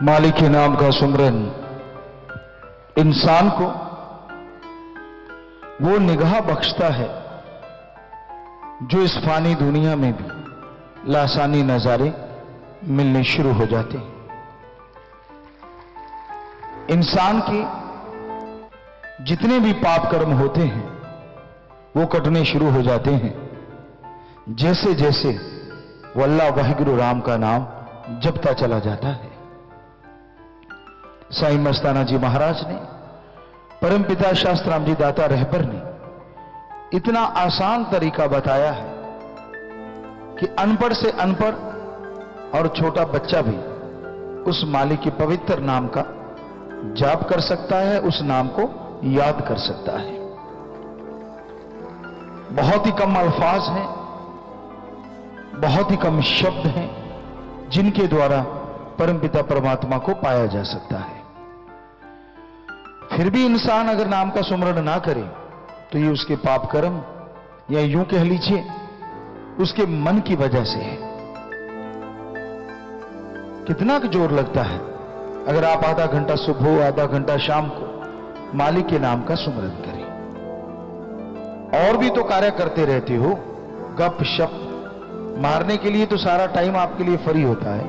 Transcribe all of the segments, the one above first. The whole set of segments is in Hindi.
मालिक के नाम का सुमरन इंसान को वो निगाह बख्शता है जो इस फानी दुनिया में भी लासानी नजारे मिलने शुरू हो जाते हैं। इंसान के जितने भी पाप कर्म होते हैं वो कटने शुरू हो जाते हैं जैसे जैसे वो अल्लाह वाहिगुरु राम का नाम जपता चला जाता है। साईं मस्ताना जी महाराज ने, परमपिता शास्त्राम जी दाता रहबर ने इतना आसान तरीका बताया है कि अनपढ़ से अनपढ़ और छोटा बच्चा भी उस मालिक के पवित्र नाम का जाप कर सकता है, उस नाम को याद कर सकता है। बहुत ही कम अल्फाज हैं, बहुत ही कम शब्द हैं जिनके द्वारा परमपिता परमात्मा को पाया जा सकता है। फिर भी इंसान अगर नाम का सुमरण ना करे तो ये उसके पाप कर्म या यूं कह लीजिए उसके मन की वजह से है। कितना जोर लगता है अगर आप आधा घंटा सुबह आधा घंटा शाम को मालिक के नाम का सुमरण करें। और भी तो कार्य करते रहते हो, गप शप मारने के लिए तो सारा टाइम आपके लिए फ्री होता है,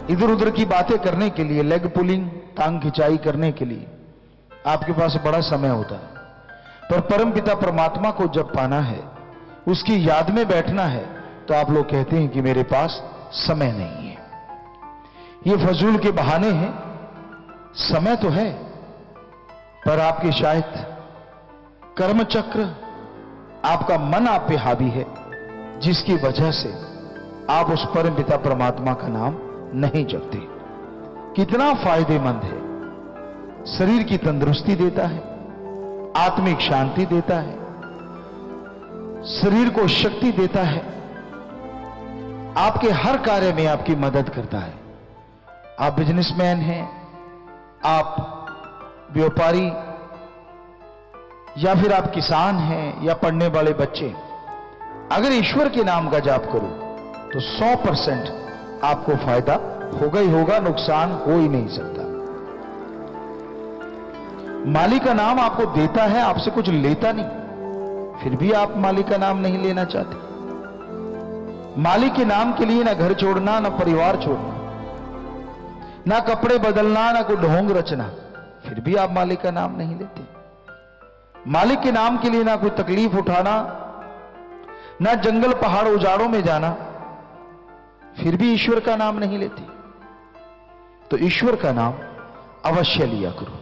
इधर उधर की बातें करने के लिए, लेग पुलिंग टांग खिंचाई करने के लिए आपके पास बड़ा समय होता है। पर परमपिता परमात्मा को जब पाना है, उसकी याद में बैठना है, तो आप लोग कहते हैं कि मेरे पास समय नहीं है। ये फजूल के बहाने हैं। समय तो है पर आपके शायद कर्म चक्र, आपका मन आप पे हावी है जिसकी वजह से आप उस परमपिता परमात्मा का नाम नहीं जपते। कितना फायदेमंद है, शरीर की तंदुरुस्ती देता है, आत्मिक शांति देता है, शरीर को शक्ति देता है, आपके हर कार्य में आपकी मदद करता है। आप बिजनेसमैन हैं, आप व्यापारी या फिर आप किसान हैं या पढ़ने वाले बच्चे, अगर ईश्वर के नाम का जाप करो तो 100% आपको फायदा होगा ही होगा, नुकसान हो ही नहीं सकता। मालिक का नाम आपको देता है, आपसे कुछ लेता नहीं, फिर भी आप मालिक का नाम नहीं लेना चाहते। मालिक के नाम के लिए ना घर छोड़ना, ना परिवार छोड़ना, ना कपड़े बदलना, ना कोई ढोंग रचना, फिर भी आप मालिक का नाम नहीं लेते। मालिक के नाम के लिए ना कोई तकलीफ उठाना, ना जंगल पहाड़ उजाड़ों में जाना, फिर भी ईश्वर का नाम नहीं लेते। तो ईश्वर का नाम अवश्य लिया करो।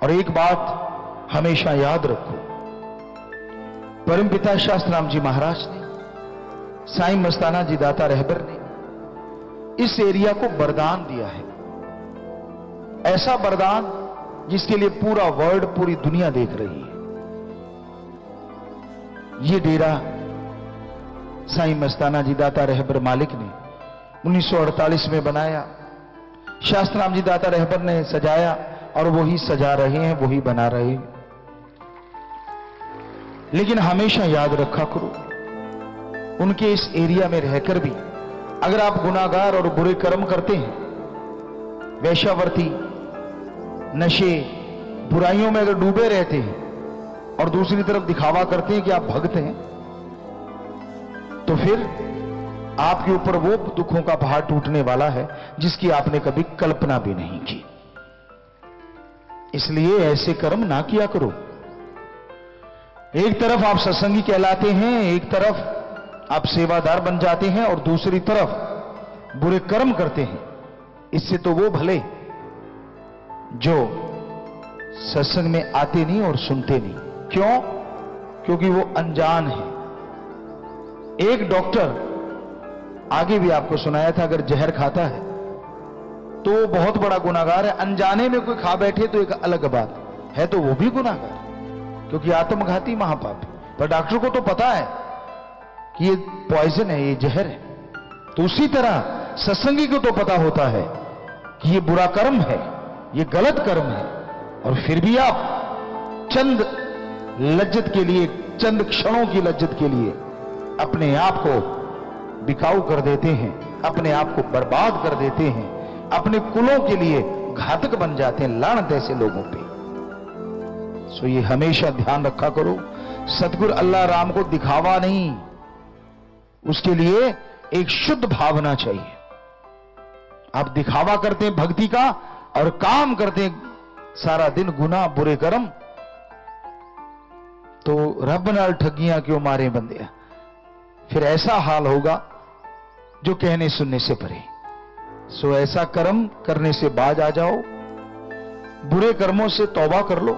और एक बात हमेशा याद रखो, परमपिता शास्त्राम जी महाराज ने, साईं मस्ताना जी दाता रहबर ने इस एरिया को वरदान दिया है। ऐसा वरदान जिसके लिए पूरा वर्ल्ड, पूरी दुनिया देख रही है। ये डेरा साईं मस्ताना जी दाता रहबर मालिक ने 1948 में बनाया। शास्त्राम जी दाता रहबर ने सजाया और वही सजा रहे हैं, वही बना रहे हैं। लेकिन हमेशा याद रखा करो, उनके इस एरिया में रहकर भी अगर आप गुनाहगार और बुरे कर्म करते हैं, वेश्यावर्ती, नशे, बुराइयों में अगर डूबे रहते हैं और दूसरी तरफ दिखावा करते हैं कि आप भक्त हैं, तो फिर आपके ऊपर वो दुखों का पहाड़ टूटने वाला है जिसकी आपने कभी कल्पना भी नहीं की। इसलिए ऐसे कर्म ना किया करो। एक तरफ आप सत्संगी कहलाते हैं, एक तरफ आप सेवादार बन जाते हैं और दूसरी तरफ बुरे कर्म करते हैं। इससे तो वो भले जो सत्संग में आते नहीं और सुनते नहीं। क्यों? क्योंकि वो अनजान है। एक डॉक्टर, आगे भी आपको सुनाया था, अगर जहर खाता है तो वो बहुत बड़ा गुनाहगार है। अनजाने में कोई खा बैठे तो एक अलग बात है, तो वो भी गुनाहगार, क्योंकि आत्मघाती महापाप। पर डॉक्टर को तो पता है कि ये पॉइजन है, ये जहर है। तो उसी तरह सत्संगी को तो पता होता है कि ये बुरा कर्म है, ये गलत कर्म है, और फिर भी आप चंद लज्जत के लिए, चंद क्षणों की लज्जत के लिए अपने आप को बिकाऊ कर देते हैं, अपने आप को बर्बाद कर देते हैं। अपने कुलों के लिए घातक बन जाते हैं, लानत ऐसे लोगों पे। सो ये हमेशा ध्यान रखा करो, सतगुरु अल्लाह राम को दिखावा नहीं, उसके लिए एक शुद्ध भावना चाहिए। आप दिखावा करते हैं भक्ति का और काम करते हैं सारा दिन गुनाह बुरे कर्म, तो रब नाल ठगियां क्यों मारे बंदे, फिर ऐसा हाल होगा जो कहने सुनने से परे। सो ऐसा कर्म करने से बाज आ जाओ, बुरे कर्मों से तौबा कर लो,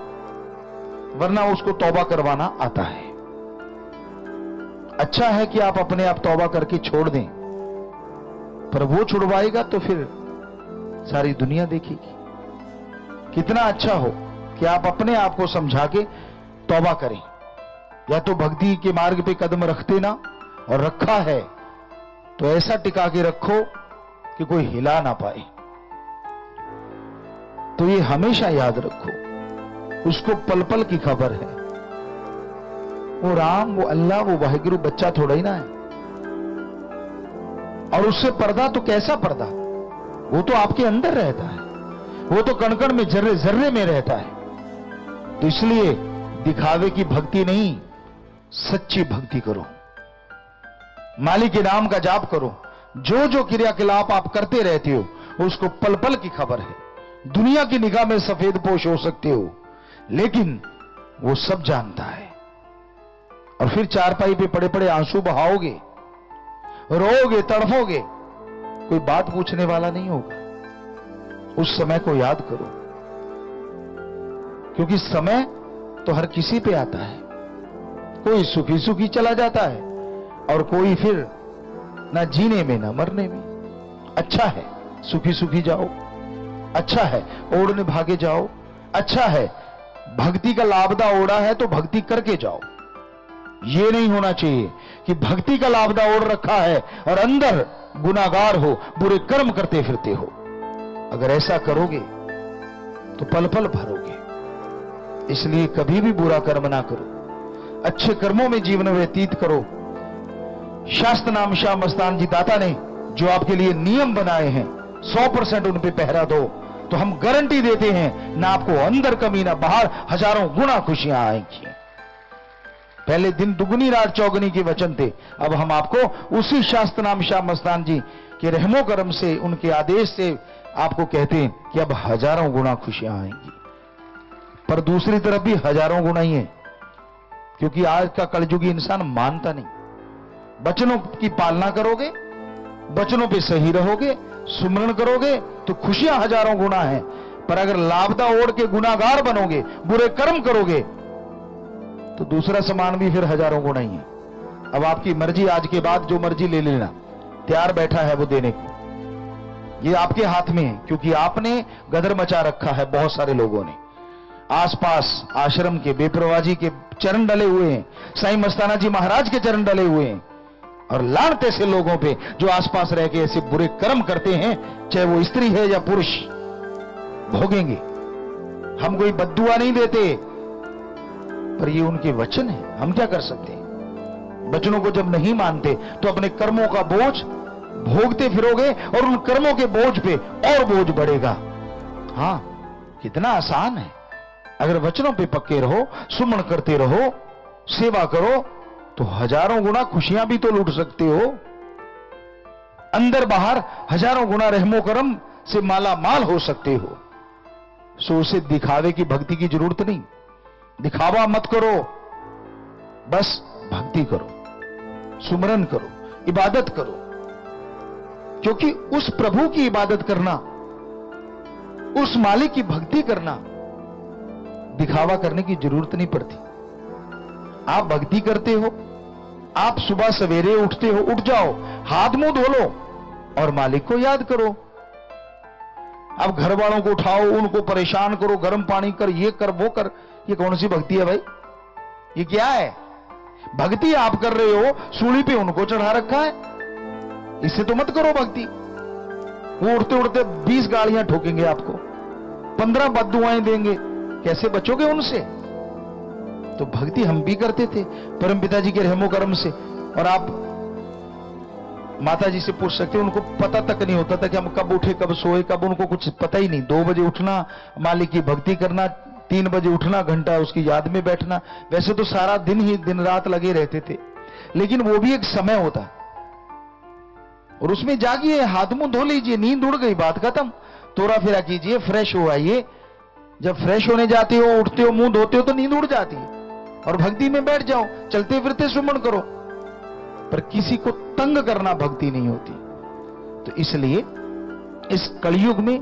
वरना उसको तौबा करवाना आता है। अच्छा है कि आप अपने आप तौबा करके छोड़ दें, पर वो छुड़वाएगा तो फिर सारी दुनिया देखेगी। कितना अच्छा हो कि आप अपने आप को समझा के तौबा करें, या तो भक्ति के मार्ग पे कदम रखते ना, और रखा है तो ऐसा टिका के रखो कि कोई हिला ना पाए। तो ये हमेशा याद रखो, उसको पल पल की खबर है। वो राम, वो अल्लाह, वो वाहिगुरु बच्चा थोड़ा ही ना है। और उससे पर्दा तो कैसा पर्दा, वो तो आपके अंदर रहता है, वो तो कण कण में जर्रे जर्रे में रहता है। तो इसलिए दिखावे की भक्ति नहीं, सच्ची भक्ति करो, मालिक के नाम का जाप करो। जो जो क्रियाकलाप आप करते रहते हो उसको पल पल की खबर है। दुनिया की निगाह में सफेद पोश हो सकते हो, लेकिन वो सब जानता है। और फिर चारपाई पे पड़े पड़े आंसू बहाओगे, रोओगे, तड़फोगे, कोई बात पूछने वाला नहीं होगा। उस समय को याद करो, क्योंकि समय तो हर किसी पे आता है। कोई सुखी सुखी चला जाता है और कोई फिर ना जीने में ना मरने में। अच्छा है सुखी सुखी जाओ, अच्छा है ओढ़ने भागे जाओ, अच्छा है भक्ति का लाभदा ओढ़ा है तो भक्ति करके जाओ। ये नहीं होना चाहिए कि भक्ति का लाभदा ओढ़ रखा है और अंदर गुनाहगार हो, बुरे कर्म करते फिरते हो। अगर ऐसा करोगे तो पल पल भरोगे। इसलिए कभी भी बुरा कर्म ना करो, अच्छे कर्मों में जीवन व्यतीत करो। शास्त्र नाम शाह मस्तान जी दाता ने जो आपके लिए नियम बनाए हैं, 100% उन पे पहरा दो, तो हम गारंटी देते हैं ना आपको अंदर कमी ना बाहर हजारों गुना खुशियां आएंगी। पहले दिन दुगनी रात चौगनी के वचन थे, अब हम आपको उसी शास्त्र नाम शाह मस्तान जी के रहमो करम से, उनके आदेश से आपको कहते हैं कि अब हजारों गुना खुशियां आएंगी। पर दूसरी तरफ भी हजारों गुना ही है, क्योंकि आज का कलयुगी इंसान मानता नहीं। वचनों की पालना करोगे, वचनों पे सही रहोगे, सुमरण करोगे तो खुशियां हजारों गुना है। पर अगर लाभदा ओढ़ के गुनाहगार बनोगे, बुरे कर्म करोगे, तो दूसरा सामान भी फिर हजारों गुना ही है। अब आपकी मर्जी, आज के बाद जो मर्जी ले लेना, तैयार बैठा है वो देने को। ये आपके हाथ में है, क्योंकि आपने गदर मचा रखा है। बहुत सारे लोगों ने आसपास आश्रम के बेपरवाजी के चरण डले हुए हैं, साईं मस्ताना जी महाराज के चरण डले हुए हैं, और लानत ऐसे लोगों पे जो आसपास रह के ऐसे बुरे कर्म करते हैं, चाहे वो स्त्री है या पुरुष, भोगेंगे। हम कोई बद्दुआ नहीं देते, पर ये उनके वचन है, हम क्या कर सकते हैं। वचनों को जब नहीं मानते तो अपने कर्मों का बोझ भोगते फिरोगे, और उन कर्मों के बोझ पे और बोझ बढ़ेगा। हां, कितना आसान है। अगर वचनों पे पक्के रहो, सुमन करते रहो, सेवा करो, तो हजारों गुना खुशियां भी तो लूट सकते हो। अंदर बाहर हजारों गुना रहमो करम से माला माल हो सकते हो। सो उसे दिखावे की भक्ति की जरूरत नहीं। दिखावा मत करो, बस भक्ति करो, सुमरन करो, इबादत करो। क्योंकि उस प्रभु की इबादत करना, उस मालिक की भक्ति करना, दिखावा करने की जरूरत नहीं पड़ती। आप भक्ति करते हो, आप सुबह सवेरे उठते हो, उठ जाओ, हाथ मुंह धो लो और मालिक को याद करो। अब घर वालों को उठाओ, उनको परेशान करो, गर्म पानी कर, ये कर, वो कर। ये कौन सी भक्ति है भाई? ये क्या है? भक्ति आप कर रहे हो, सूली पे उनको चढ़ा रखा है, इससे तो मत करो भक्ति। वो उड़ते उड़ते 20 गालियां ठोकेंगे आपको, 15 बद्दुआएं देंगे, कैसे बचोगे उनसे? तो भक्ति हम भी करते थे परम पिताजी के रहमो करम से, और आप माता जी से पूछ सकते, उनको पता तक नहीं होता था कि हम कब उठे कब सोए कब, उनको कुछ पता ही नहीं। 2 बजे उठना, मालिक की भक्ति करना, 3 बजे उठना, घंटा उसकी याद में बैठना। वैसे तो सारा दिन ही दिन रात लगे रहते थे, लेकिन वो भी एक समय होता, और उसमें जागिए, हाथ मुंह धो लीजिए, नींद उड़ गई, बात खत्म। तोरा फेरा कीजिए, फ्रेश हो आइए। जब फ्रेश होने जाते हो, उठते हो, मुंह धोते हो तो नींद उड़ जाती है, और भक्ति में बैठ जाओ, चलते फिरते सुमन करो। पर किसी को तंग करना भक्ति नहीं होती। तो इसलिए इस कलयुग में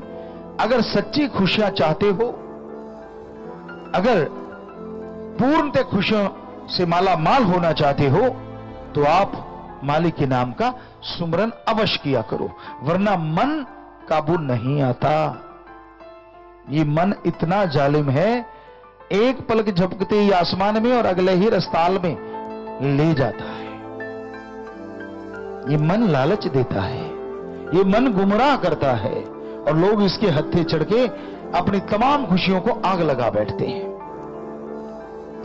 अगर सच्ची खुशियां चाहते हो, अगर पूर्णतः खुशियों से माला माल होना चाहते हो, तो आप मालिक के नाम का सुमरन अवश्य किया करो, वरना मन काबू नहीं आता। ये मन इतना जालिम है, एक पलक झपकते ही आसमान में और अगले ही रस्ताल में ले जाता है। ये मन लालच देता है, ये मन गुमराह करता है, और लोग इसके हत्थे चढ़ के अपनी तमाम खुशियों को आग लगा बैठते हैं।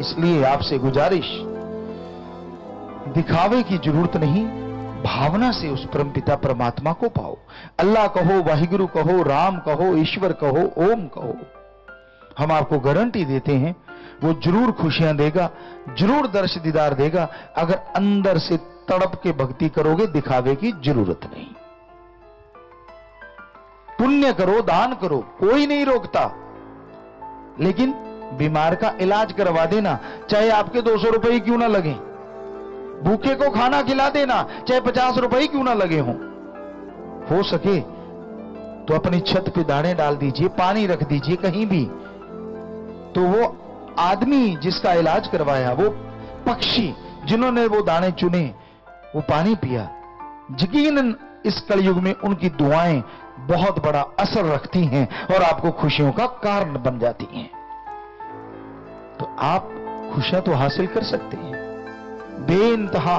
इसलिए आपसे गुजारिश, दिखावे की जरूरत नहीं, भावना से उस परमपिता परमात्मा को पाओ। अल्लाह कहो, वाहिगुरु कहो, राम कहो, ईश्वर कहो, ओम कहो। हम आपको गारंटी देते हैं वो जरूर खुशियां देगा, जरूर दर्श दीदार देगा, अगर अंदर से तड़प के भक्ति करोगे। दिखावे की जरूरत नहीं। पुण्य करो, दान करो, कोई नहीं रोकता, लेकिन बीमार का इलाज करवा देना, चाहे आपके 200 रुपए क्यों ना लगे। भूखे को खाना खिला देना, चाहे 50 रुपए क्यों ना लगे हों। हो सके तो अपनी छत पे दाने डाल दीजिए, पानी रख दीजिए कहीं भी, तो वो आदमी जिसका इलाज करवाया, वो पक्षी जिन्होंने वो दाने चुने, वो पानी पिया, यकीनन इस कलयुग में उनकी दुआएं बहुत बड़ा असर रखती हैं और आपको खुशियों का कारण बन जाती हैं। तो आप खुशियां तो हासिल कर सकते हैं। बेइंतहा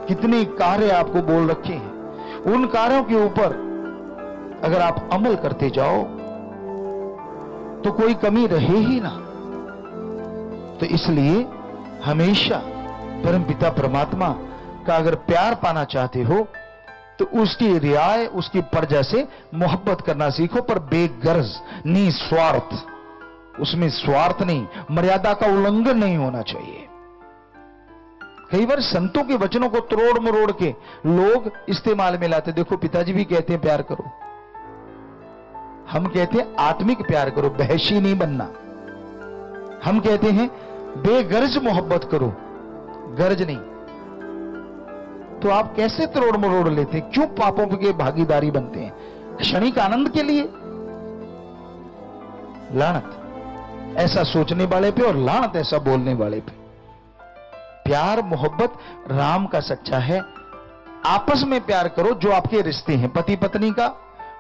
कितने कार्य आपको बोल रखे हैं, उन कार्यों के ऊपर अगर आप अमल करते जाओ तो कोई कमी रहे ही ना। तो इसलिए हमेशा परमपिता परमात्मा का अगर प्यार पाना चाहते हो तो उसकी रियाय, उसकी प्रजा से मोहब्बत करना सीखो, पर बेगर्ज, निस्वार्थ। उसमें स्वार्थ नहीं, मर्यादा का उल्लंघन नहीं होना चाहिए। कई बार संतों के वचनों को तोड़ मरोड़ के लोग इस्तेमाल में लाते। देखो, पिताजी भी कहते हैं प्यार करो, हम कहते हैं आत्मिक प्यार करो, बहशी नहीं बनना। हम कहते हैं बेगर्ज मोहब्बत करो, गर्ज नहीं। तो आप कैसे तोड़ मरोड़ लेते हैं? क्यों पापों के भागीदारी बनते हैं? क्षणिक आनंद के लिए? लानत ऐसा सोचने वाले पे, और लानत ऐसा बोलने वाले पे। प्यार मोहब्बत राम का सच्चा है। आपस में प्यार करो, जो आपके रिश्ते हैं, पति पत्नी का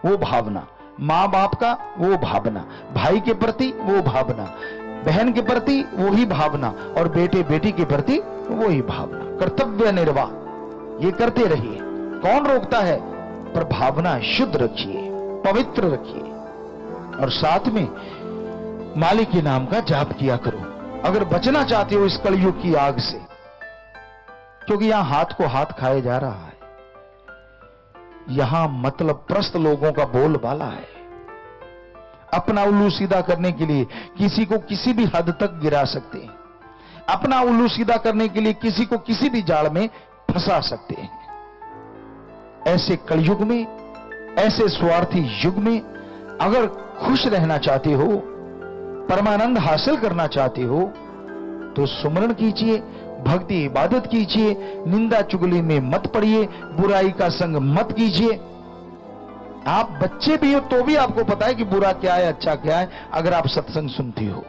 वो भावना, मां बाप का वो भावना, भाई के प्रति वो भावना, बहन के प्रति वही भावना, और बेटे बेटी के प्रति वही भावना। कर्तव्य निर्वाह ये करते रहिए, कौन रोकता है? पर भावना शुद्ध रखिए, पवित्र रखिए, और साथ में मालिक के नाम का जाप किया करो। अगर बचना चाहते हो इस कलयुग की आग से, क्योंकि यहां हाथ को हाथ खाया जा रहा है, यहां मतलब प्रस्त लोगों का बोलबाला है। अपना उल्लू सीधा करने के लिए किसी को किसी भी हद तक गिरा सकते हैं, अपना उल्लू सीधा करने के लिए किसी को किसी भी जाल में फंसा सकते हैं। ऐसे कलयुग में, ऐसे स्वार्थी युग में अगर खुश रहना चाहते हो, परमानंद हासिल करना चाहते हो, तो सुमरण कीजिए, भक्ति इबादत कीजिए, निंदा चुगली में मत पड़िए, बुराई का संग मत कीजिए। आप बच्चे भी हो तो भी आपको पता है कि बुरा क्या है, अच्छा क्या है, अगर आप सत्संग सुनते हो।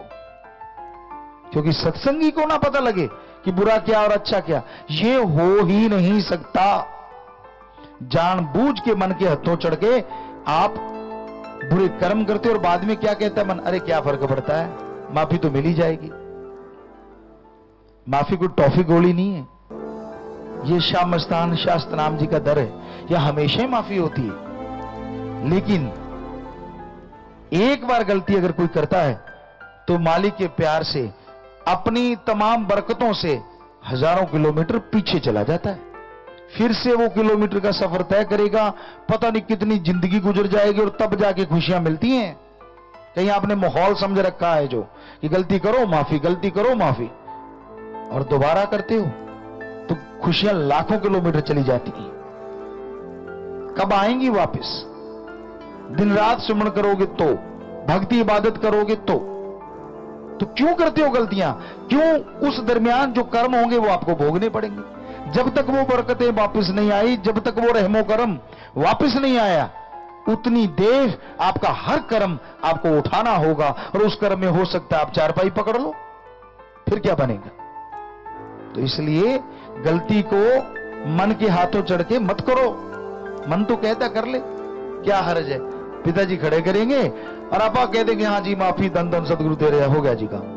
क्योंकि सत्संगी को ना पता लगे कि बुरा क्या और अच्छा क्या, ये हो ही नहीं सकता। जानबूझ के मन के हथों चढ़ के आप बुरे कर्म करते हो, और बाद में क्या कहता है मन? अरे क्या फर्क पड़ता है, माफी तो मिल ही जाएगी। माफी कोई टॉफी गोली नहीं है, ये शाह मस्तान शास्त्र नाम जी का दर है, यह हमेशा ही माफी होती है। लेकिन एक बार गलती अगर कोई करता है तो मालिक के प्यार से, अपनी तमाम बरकतों से हजारों किलोमीटर पीछे चला जाता है। फिर से वो किलोमीटर का सफर तय करेगा, पता नहीं कितनी जिंदगी गुजर जाएगी और तब जाके खुशियां मिलती हैं। कहीं आपने माहौल समझ रखा है जो कि गलती करो माफी, गलती करो माफी, और दोबारा करते हो तो खुशियां लाखों किलोमीटर चली जाती हैं। कब आएंगी वापस? दिन रात सुमन करोगे तो, भक्ति इबादत करोगे तो क्यों करते हो गलतियां? क्यों? उस दरमियान जो कर्म होंगे वो आपको भोगने पड़ेंगे। जब तक वो बरकतें वापस नहीं आई, जब तक वो रहमो करम वापस नहीं आया, उतनी देर आपका हर कर्म आपको उठाना होगा। और उस कर्म में हो सकता है आप चारपाई पकड़ लो, फिर क्या बनेगा? तो इसलिए गलती को मन के हाथों चढ़ के मत करो। मन तो कहता कर ले, क्या हर्ज है? पिताजी खड़े करेंगे और आप कह देंगे हाँ जी माफी, धन धन सदगुरु तेरे, हो गया जी काम।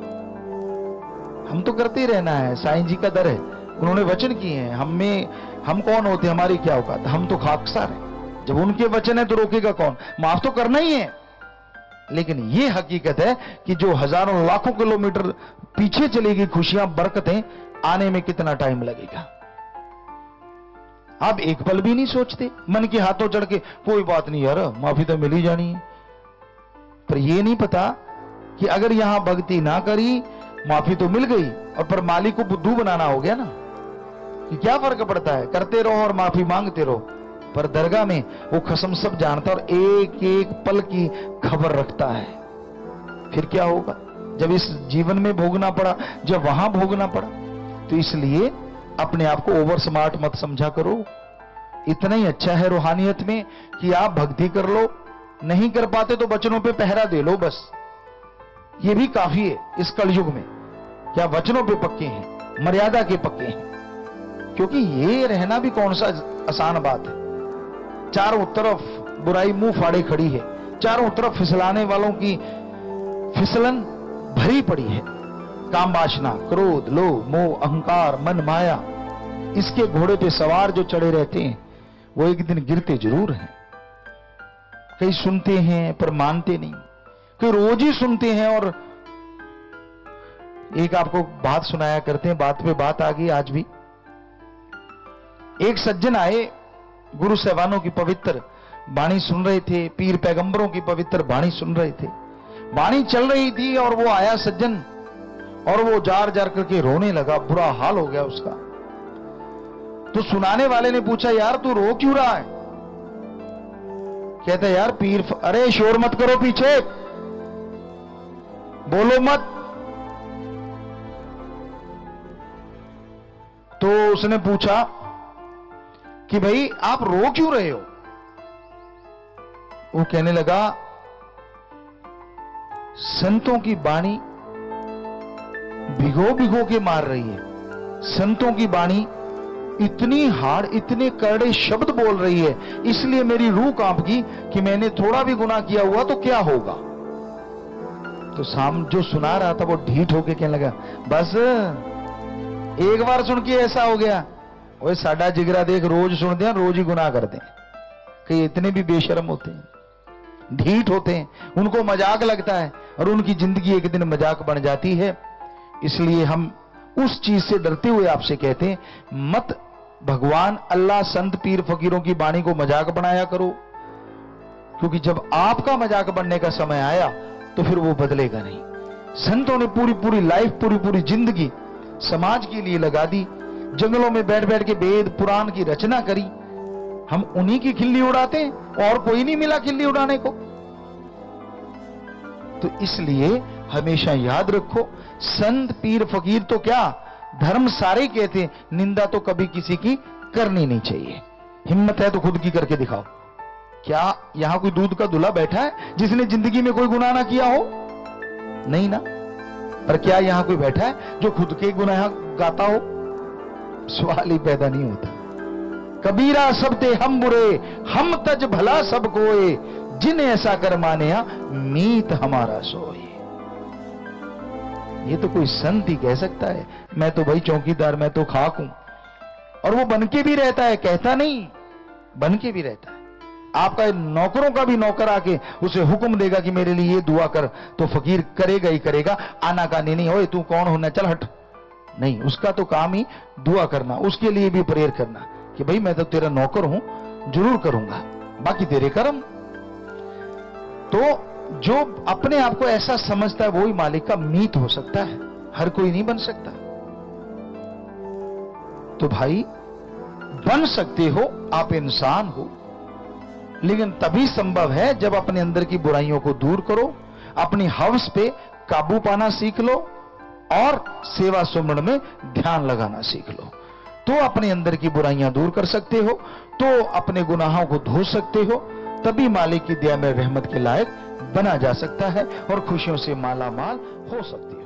हम तो करते ही रहना है, साईं जी का दर है, उन्होंने वचन किए हैं। हम कौन होते, हमारी क्या औकात? हम तो खाकसार हैं। जब उनके वचन है तो रोकेगा कौन? माफ तो करना ही है। लेकिन यह हकीकत है कि जो हजारों लाखों किलोमीटर पीछे चलेगी खुशियां, बरकतें आने में कितना टाइम लगेगा? आप एक पल भी नहीं सोचते, मन के हाथों चढ़ के कोई बात नहीं यार, माफी तो मिल ही जानी है। पर यह नहीं पता कि अगर यहां भक्ति ना करी, माफी तो मिल गई और पर मालिक को बुद्धू बनाना हो गया ना, कि क्या फर्क पड़ता है, करते रहो और माफी मांगते रहो। पर दरगाह में वो कसम सब जानता और एक एक पल की खबर रखता है। फिर क्या होगा जब इस जीवन में भोगना पड़ा, जब वहां भोगना पड़ा? तो इसलिए अपने आप को ओवर स्मार्ट मत समझा करो। इतना ही अच्छा है रूहानियत में कि आप भक्ति कर लो, नहीं कर पाते तो वचनों पे पहरा दे लो, बस ये भी काफी है इस कलयुग में। क्या वचनों पे पक्के हैं, मर्यादा के पक्के हैं, क्योंकि ये रहना भी कौन सा आसान बात है। चारों तरफ बुराई मुंह फाड़े खड़ी है, चारों तरफ फिसलाने वालों की फिसलन भरी पड़ी है। काम वासना, क्रोध, लोभ, मोह, अहंकार, मन माया, इसके घोड़े पे सवार जो चढ़े रहते हैं वो एक दिन गिरते जरूर हैं। कई सुनते हैं पर मानते नहीं, कई रोज ही सुनते हैं। और एक आपको बात सुनाया करते हैं, बात पे बात आ गई आज भी। एक सज्जन आए, गुरु साहबानों की पवित्र वाणी सुन रहे थे, पीर पैगंबरों की पवित्र वाणी सुन रहे थे। वाणी चल रही थी और वो आया सज्जन और वो जार जार करके रोने लगा, बुरा हाल हो गया उसका। तो सुनाने वाले ने पूछा, यार तू रो क्यों रहा है? कहता यार पीर, अरे शोर मत करो, पीछे बोलो मत। तो उसने पूछा कि भाई आप रो क्यों रहे हो? वो कहने लगा, संतों की वाणी भिगो भिगो के मार रही है। संतों की वाणी इतनी हार्ड, इतने कड़े शब्द बोल रही है, इसलिए मेरी रूह कांप गई कि मैंने थोड़ा भी गुनाह किया हुआ तो क्या होगा। तो जो सुना रहा था वो ढीठ होके कहने लगा, बस एक बार सुन के ऐसा हो गया? ओए साडा जिगरा देख, रोज सुनते हैं, रोज ही गुनाह करते हैं। कई इतने भी बेशर्म होते हैं, ढीठ होते हैं, उनको मजाक लगता है और उनकी जिंदगी एक दिन मजाक बन जाती है। इसलिए हम उस चीज से डरते हुए आपसे कहते हैं, मत भगवान, अल्लाह, संत, पीर, फकीरों की वाणी को मजाक बनाया करो, क्योंकि जब आपका मजाक बनने का समय आया तो फिर वो बदलेगा नहीं। संतों ने पूरी पूरी लाइफ, पूरी पूरी जिंदगी समाज के लिए लगा दी, जंगलों में बैठ बैठ के वेद पुराण की रचना करी। हम उन्हीं की खिल्ली उड़ाते हैं, और कोई नहीं मिला खिल्ली उड़ाने को। तो इसलिए हमेशा याद रखो, संत, पीर, फकीर तो क्या, धर्म सारे कहते हैं, निंदा तो कभी किसी की करनी नहीं चाहिए। हिम्मत है तो खुद की करके दिखाओ। क्या यहां कोई दूध का दूल्हा बैठा है जिसने जिंदगी में कोई गुनाह ना किया हो? नहीं ना। पर क्या यहां कोई बैठा है जो खुद के गुनाह गाता हो? सवाल ही पैदा नहीं होता। कबीरा सब ते हम बुरे, हम तज भला सब कोए, जिन ऐसा कर मानिया मीत हमारा सोए। ये तो कोई संत ही कह सकता है। मैं तो भाई चौकीदार, मैं तो खाक हूं। और वो बनके भी रहता है, कहता नहीं, बनके भी रहता है। आपका नौकरों का भी नौकर आके उसे हुक्म देगा कि मेरे लिए ये दुआ कर, तो फकीर करेगा ही करेगा। आनाकानी नहीं, ओए तू कौन होना, चल हट, नहीं। उसका तो काम ही दुआ करना, उसके लिए भी प्रेयर करना। कि भाई मैं तो तेरा नौकर हूं, जरूर करूंगा, बाकी तेरे कर्म। तो जो अपने आप को ऐसा समझता है वो ही मालिक का मीत हो सकता है, हर कोई नहीं बन सकता। तो भाई बन सकते हो, आप इंसान हो, लेकिन तभी संभव है जब अपने अंदर की बुराइयों को दूर करो, अपनी हवस पे काबू पाना सीख लो और सेवा सुमरण में ध्यान लगाना सीख लो। तो अपने अंदर की बुराइयां दूर कर सकते हो, तो अपने गुनाहों को धो सकते हो, तभी मालिक की दया में रहमत के लायक बना जा सकता है और खुशियों से माला माल हो सकती है।